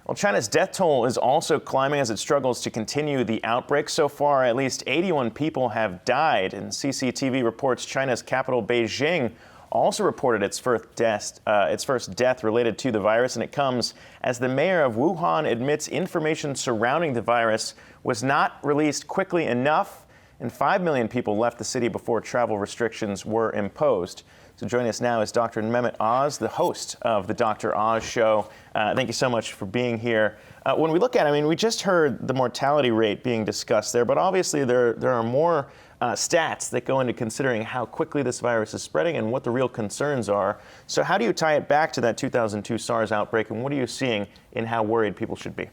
Well, China's death toll is also climbing as it struggles to continue the outbreak. So far, at least 81 people have died, and CCTV reports China's capital, Beijing, also reported its first death related to the virus, and it comes as the mayor of Wuhan admits information surrounding the virus was not released quickly enough, and 5 million people left the city before travel restrictions were imposed. So joining us now is Dr. Mehmet Oz, the host of the Dr. Oz Show. Thank you so much for being here. When we look at it, I mean, we just heard the mortality rate being discussed there, but obviously there are more stats that go into considering how quickly this virus is spreading and what the real concerns are. So how do you tie it back to that 2002 SARS outbreak, and what are you seeing in how worried people should be?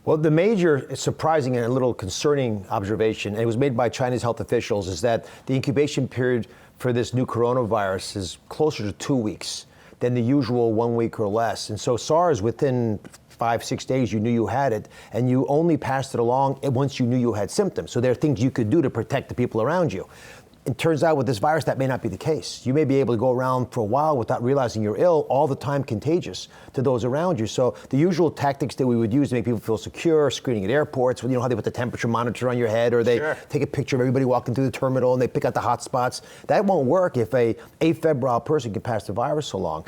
Well, the major surprising and a little concerning observation, and it was made by Chinese health officials, is that the incubation period for this new coronavirus is closer to 2 weeks than the usual 1 week or less. And so SARS, within 5-6 days, you knew you had it, and you only passed it along once you knew you had symptoms. So there are things you could do to protect the people around you. It turns out with this virus, that may not be the case. You may be able to go around for a while without realizing you're ill, all the time contagious to those around you. So the usual tactics that we would use to make people feel secure, screening at airports, you know how they put the temperature monitor on your head, or they take a picture of everybody walking through the terminal and they pick out the hot spots. That won't work if a afebrile person can pass the virus so long.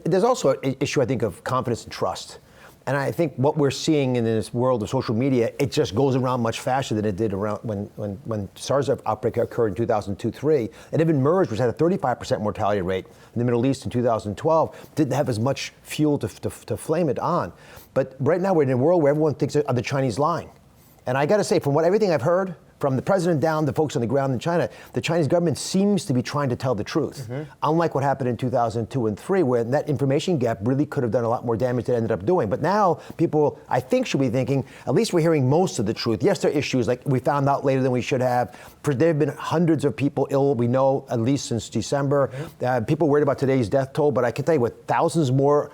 There's also an issue, I think, of confidence and trust. And I think what we're seeing in this world of social media, it just goes around much faster than it did around when SARS outbreak occurred in 2002-3. And even MERS, which had a 35% mortality rate in the Middle East in 2012, didn't have as much fuel to flame it on. But right now we're in a world where everyone thinks of the Chinese lying. And I got to say, from everything I've heard, from the president down to folks on the ground in China, the Chinese government seems to be trying to tell the truth. Unlike what happened in 2002 and 3, where that information gap really could have done a lot more damage than it ended up doing. But now people, I think, should be thinking, at least we're hearing most of the truth. Yes, there are issues like we found out later than we should have. There have been hundreds of people ill, we know, at least since December. People worried about today's death toll, but I can tell you with thousands more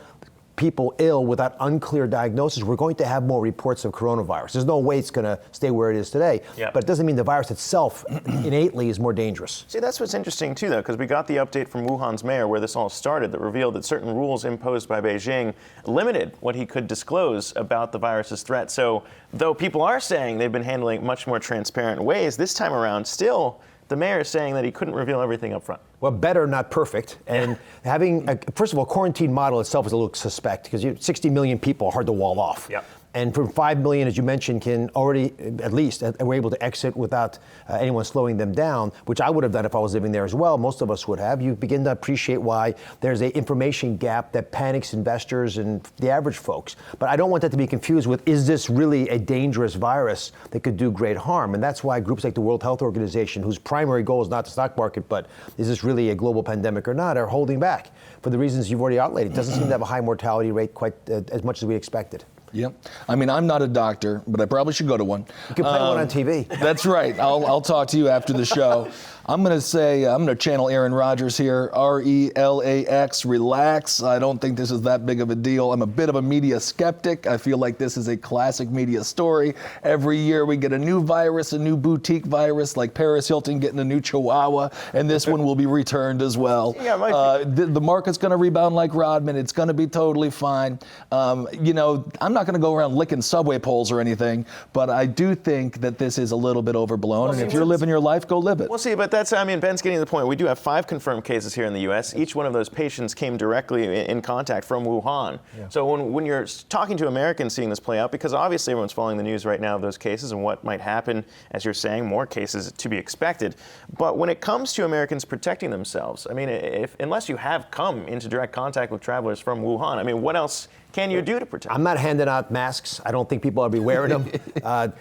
people ill without unclear diagnosis, we're going to have more reports of coronavirus. There's no way it's going to stay where it is today, but it doesn't mean the virus itself innately is more dangerous. See, that's what's interesting too, though, because we got the update from Wuhan's mayor where this all started that revealed that certain rules imposed by Beijing limited what he could disclose about the virus's threat. So though people are saying they've been handling it much more transparent ways, this time around, still, the mayor is saying that he couldn't reveal everything up front. Well, better, not perfect. And having, first of all, quarantine model itself is a little suspect because 60 million people are hard to wall off. And from 5 million, as you mentioned, can already, at least, were able to exit without anyone slowing them down, which I would have done if I was living there as well. Most of us would have. You begin to appreciate why there's an information gap that panics investors and the average folks. But I don't want that to be confused with, is this really a dangerous virus that could do great harm? And that's why groups like the World Health Organization, whose primary goal is not the stock market, but is this really a global pandemic or not, are holding back for the reasons you've already outlined. It doesn't seem to have a high mortality rate quite as much as we expected. Yep. I mean, I'm not a doctor, but I probably should go to one. You can play one on TV. That's right. I'll talk to you after the show. I'm going to channel Aaron Rodgers here. RELAX, relax. I don't think this is that big of a deal. I'm a bit of a media skeptic. I feel like this is a classic media story. Every year we get a new virus, a new boutique virus, like Paris Hilton getting a new Chihuahua, and this one will be returned as well. The market's going to rebound like Rodman. It's going to be totally fine. You know, I'm not going to go around licking subway poles or anything, but I do think that this is a little bit overblown. And if you're living your life, go live it. We'll see, but Ben's getting to the point. We do have 5 confirmed cases here in the U.S. Each one of those patients came directly in contact from Wuhan. So when you're talking to Americans seeing this play out, because obviously everyone's following the news right now of those cases and what might happen, as you're saying, more cases to be expected. But when it comes to Americans protecting themselves, I mean, unless you have come into direct contact with travelers from Wuhan, I mean, what else can you do to protect? I'm not handing out masks. I don't think people ought to be wearing them.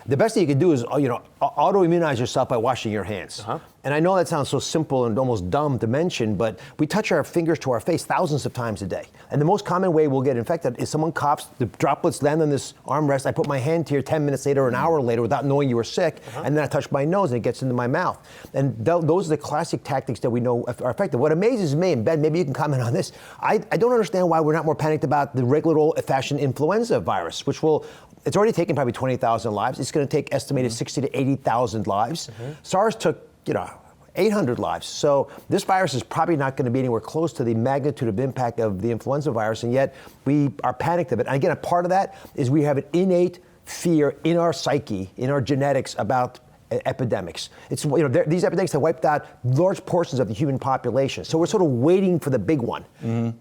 The best thing you can do is, auto-immunize yourself by washing your hands. And I know that sounds so simple and almost dumb to mention, but we touch our fingers to our face thousands of times a day. And the most common way we'll get infected is someone coughs, the droplets land on this armrest, I put my hand here 10 minutes later or an hour later without knowing you were sick, and then I touch my nose and it gets into my mouth. And those are the classic tactics that we know are effective. What amazes me, and Ben, maybe you can comment on this, I don't understand why we're not more panicked about the regular old-fashioned influenza virus, which it's already taken probably 20,000 lives. It's going to take estimated 60 to 80,000 lives. SARS took, 800 lives. So this virus is probably not going to be anywhere close to the magnitude of impact of the influenza virus, and yet we are panicked of it. And again, a part of that is we have an innate fear in our psyche, in our genetics about epidemics. It's, these epidemics have wiped out large portions of the human population. So we're sort of waiting for the big one.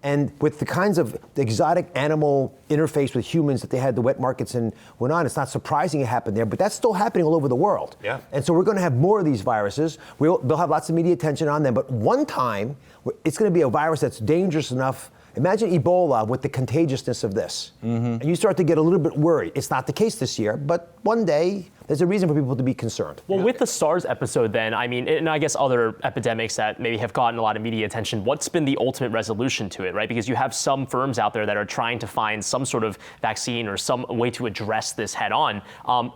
And with the kinds of exotic animal interface with humans that they had the wet markets in Wuhan, it's not surprising it happened there, but that's still happening all over the world. Yeah. And so we're going to have more of these viruses. They'll have lots of media attention on them, but one time it's going to be a virus that's dangerous enough. Imagine Ebola with the contagiousness of this. And you start to get a little bit worried. It's not the case this year, but one day there's a reason for people to be concerned. Well, with the SARS episode then, I mean, and I guess other epidemics that maybe have gotten a lot of media attention, what's been the ultimate resolution to it, right? Because you have some firms out there that are trying to find some sort of vaccine or some way to address this head on.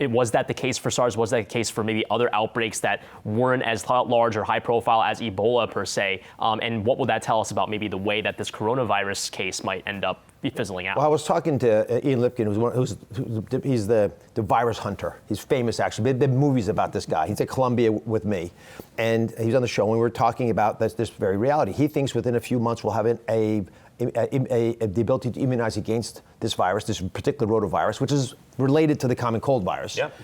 Was that the case for SARS? Was that the case for maybe other outbreaks that weren't as large or high profile as Ebola per se? And what will that tell us about maybe the way that this coronavirus case might end up fizzling out? Well, I was talking to Ian Lipkin, he's the virus hunter. He's famous, actually. There have been movies about this guy. He's at Columbia with me, and he's on the show, and we were talking about this very reality. He thinks within a few months we'll have the ability to immunize against this virus, this particular rotavirus, which is related to the common cold virus. Yep.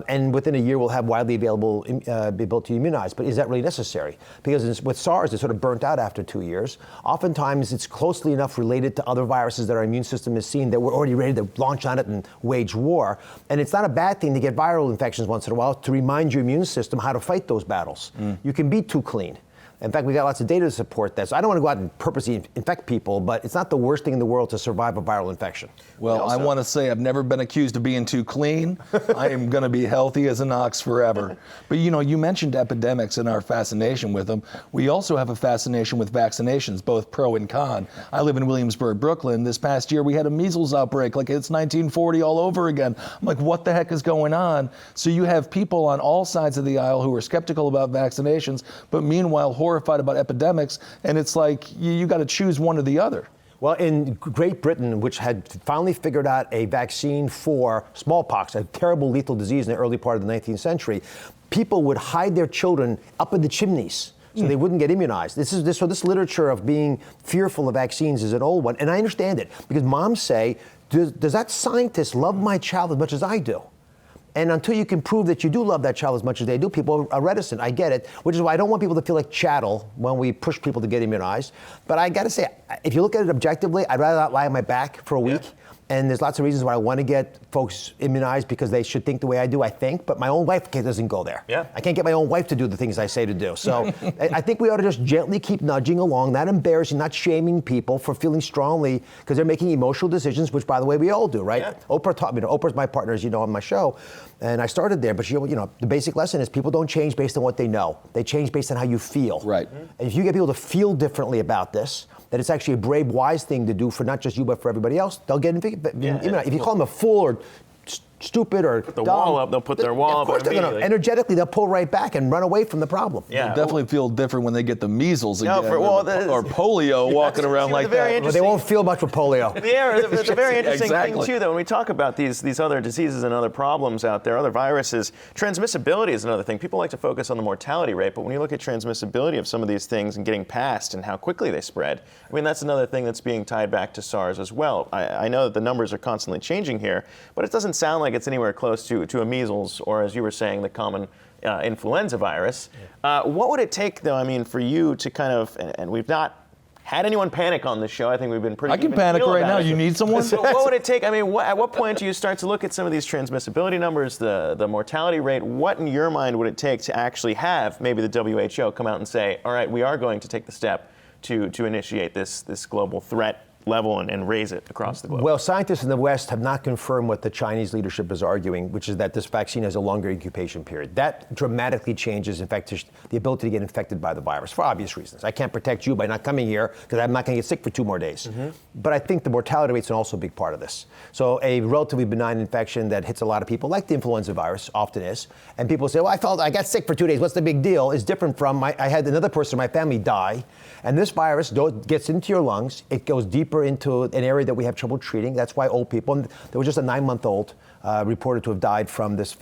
And within a year, we'll have widely available the ability to immunize. But is that really necessary? Because with SARS, it sort of burnt out after 2 years. Oftentimes, it's closely enough related to other viruses that our immune system has seen that we're already ready to launch on it and wage war. And it's not a bad thing to get viral infections once in a while to remind your immune system how to fight those battles. You can be too clean. In fact, we got lots of data to support that. So I don't want to go out and purposely infect people, but it's not the worst thing in the world to survive a viral infection. Well, I want to say I've never been accused of being too clean. I am going to be healthy as an ox forever. But you mentioned epidemics and our fascination with them. We also have a fascination with vaccinations, both pro and con. I live in Williamsburg, Brooklyn. This past year, we had a measles outbreak like it's 1940 all over again. I'm like, what the heck is going on? So you have people on all sides of the aisle who are skeptical about vaccinations, but meanwhile horrified about epidemics, and it's like you got to choose one or the other. Well, in Great Britain, which had finally figured out a vaccine for smallpox, a terrible lethal disease in the early part of the 19th century, people would hide their children up in the chimneys so they wouldn't get immunized. So this literature of being fearful of vaccines is an old one, and I understand it, because moms say, does that scientist love my child as much as I do? And until you can prove that you do love that child as much as they do, people are reticent. I get it, which is why I don't want people to feel like chattel when we push people to get immunized. But I got to say, if you look at it objectively, I'd rather not lie on my back for a week. And there's lots of reasons why I want to get folks immunized, because they should think the way I do, I think. But my own wife doesn't go there. Yeah. I can't get my own wife to do the things I say to do. So I think we ought to just gently keep nudging along, not embarrassing, not shaming people for feeling strongly, because they're making emotional decisions, which, by the way, we all do, right? Yeah. Oprah taught me. Oprah's my partner, as you know, on my show. And I started there, but the basic lesson is people don't change based on what they know. They change based on how you feel. Right. And if you get people to feel differently about this, that it's actually a brave, wise thing to do for not just you, but for everybody else, they'll get immunized. If you call them a fool or stupid or Put the dumb, wall up, they'll put their wall of course up they're immediately. energetically, they'll pull right back and run away from the problem. Yeah. They definitely feel different when they get the measles No, again, or or polio walking around like very that. But they won't feel much with polio. Yeah, it's a very interesting thing, Exactly. too, that when we talk about these other diseases and other problems out there, other viruses, transmissibility is another thing. People like to focus on the mortality rate, but when you look at transmissibility of some of these things and getting past and how quickly they spread, I mean, that's another thing that's being tied back to SARS as well. I know that the numbers are constantly changing here, but it doesn't sound like it's anywhere close to a measles or, as you were saying, the common influenza virus. What would it take, though, I mean, for you to kind of, and we've not had anyone panic on this show. I think we've been pretty I can even panic keel right about now. it. You need someone? So what would it take? I mean, at what point do you start to look at some of these transmissibility numbers, the mortality rate? What, in your mind, would it take to actually have maybe the WHO come out and say, all right, we are going to take the step to initiate this global threat level and raise it across the globe? Well, scientists in the West have not confirmed what the Chinese leadership is arguing, which is that this vaccine has a longer incubation period. That dramatically changes, in fact, the ability to get infected by the virus for obvious reasons. I can't protect you by not coming here because I'm not going to get sick for 2 more days. But I think the mortality rate's also a big part of this. So a relatively benign infection that hits a lot of people, like the influenza virus often is, and people say, well, I got sick for 2 days, what's the big deal? Is different from, I had another person in my family die, and this virus gets into your lungs, it goes deeper deeper into an area that we have trouble treating. That's why old people, and there was just a 9-month-old reported to have died from this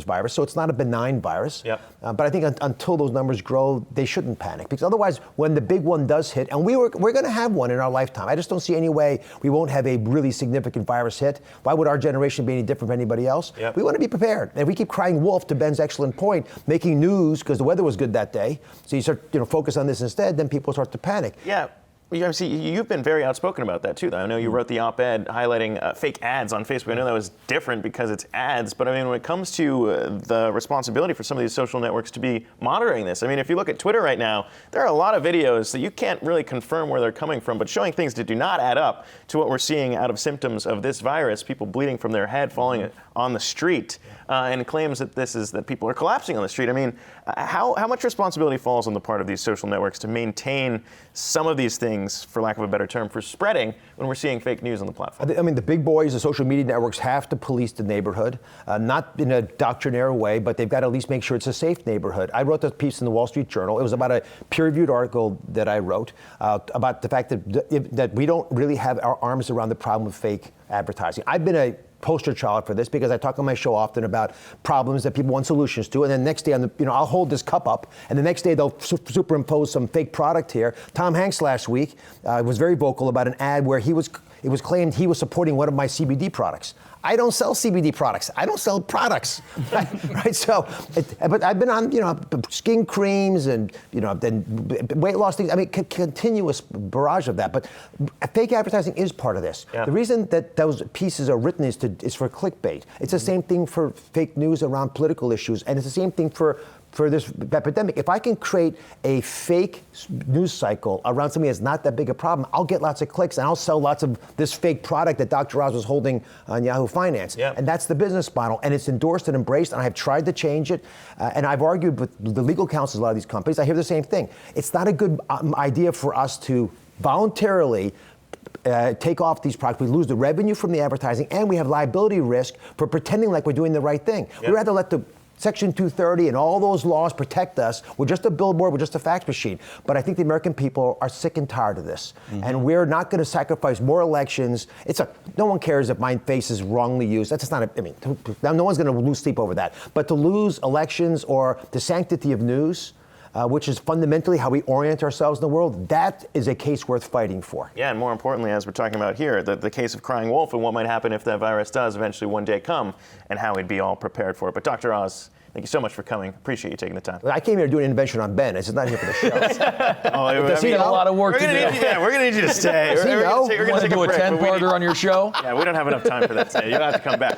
virus. So it's not a benign virus. Yep. But I think until those numbers grow, they shouldn't panic, because otherwise, when the big one does hit, and we're going to have one in our lifetime. I just don't see any way we won't have a really significant virus hit. Why would our generation be any different from anybody else? Yep. We want to be prepared. And if we keep crying wolf, to Ben's excellent point, making news because the weather was good that day, so you start focus on this instead, then people start to panic. Yeah. Yeah, see, you've been very outspoken about that too, though. I know you wrote the op-ed highlighting fake ads on Facebook. I know that was different because it's ads, but I mean, when it comes to the responsibility for some of these social networks to be monitoring this, I mean, if you look at Twitter right now, there are a lot of videos that you can't really confirm where they're coming from, but showing things that do not add up to what we're seeing out of symptoms of this virus, people bleeding from their head, falling on the street, and claims that people are collapsing on the street. I mean, how much responsibility falls on the part of these social networks to maintain some of these things, for lack of a better term, for spreading when we're seeing fake news on the platform? I mean, the big boys, the social media networks, have to police the neighborhood, not in a doctrinaire way, but they've got to at least make sure it's a safe neighborhood. I wrote this piece in the Wall Street Journal. It was about a peer-reviewed article that I wrote about the fact that we don't really have our arms around the problem of fake advertising. I've been a poster child for this because I talk on my show often about problems that people want solutions to, and then next day I'll hold this cup up, and the next day they'll superimpose some fake product here. Tom Hanks last week was very vocal about an ad where it was claimed he was supporting one of my CBD products. I don't sell CBD products. I don't sell products, right? So, but I've been on, skin creams and, then weight loss things. I mean, continuous barrage of that. But fake advertising is part of this. Yeah. The reason that those pieces are written is for clickbait. It's the same thing for fake news around political issues, and it's the same thing for this epidemic. If I can create a fake news cycle around something that's not that big a problem, I'll get lots of clicks and I'll sell lots of this fake product that Dr. Oz was holding on Yahoo Finance. Yeah. And that's the business model. And it's endorsed and embraced, and I have tried to change it. And I've argued with the legal counsels of a lot of these companies. I hear the same thing. It's not a good idea for us to voluntarily take off these products. We lose the revenue from the advertising, and we have liability risk for pretending like we're doing the right thing. Yeah. We'd rather let the Section 230 and all those laws protect us. We're just a billboard, we're just a fax machine. But I think the American people are sick and tired of this. Mm-hmm. And we're not going to sacrifice more elections. No one cares if my face is wrongly used. That's just not, no one's going to lose sleep over that. But to lose elections or the sanctity of news, which is fundamentally how we orient ourselves in the world, that is a case worth fighting for. Yeah, and more importantly, as we're talking about here, the case of crying wolf and what might happen if that virus does eventually one day come, and how we'd be all prepared for it. But Dr. Oz, thank you so much for coming. Appreciate you taking the time. I came here to do an intervention on Ben. It's not here for the show. Does he got a lot of work to do? We're going to need you to stay. Does he know? We're going to take do a break, 10-parter on your show? Yeah, we don't have enough time for that today. You'll have to come back.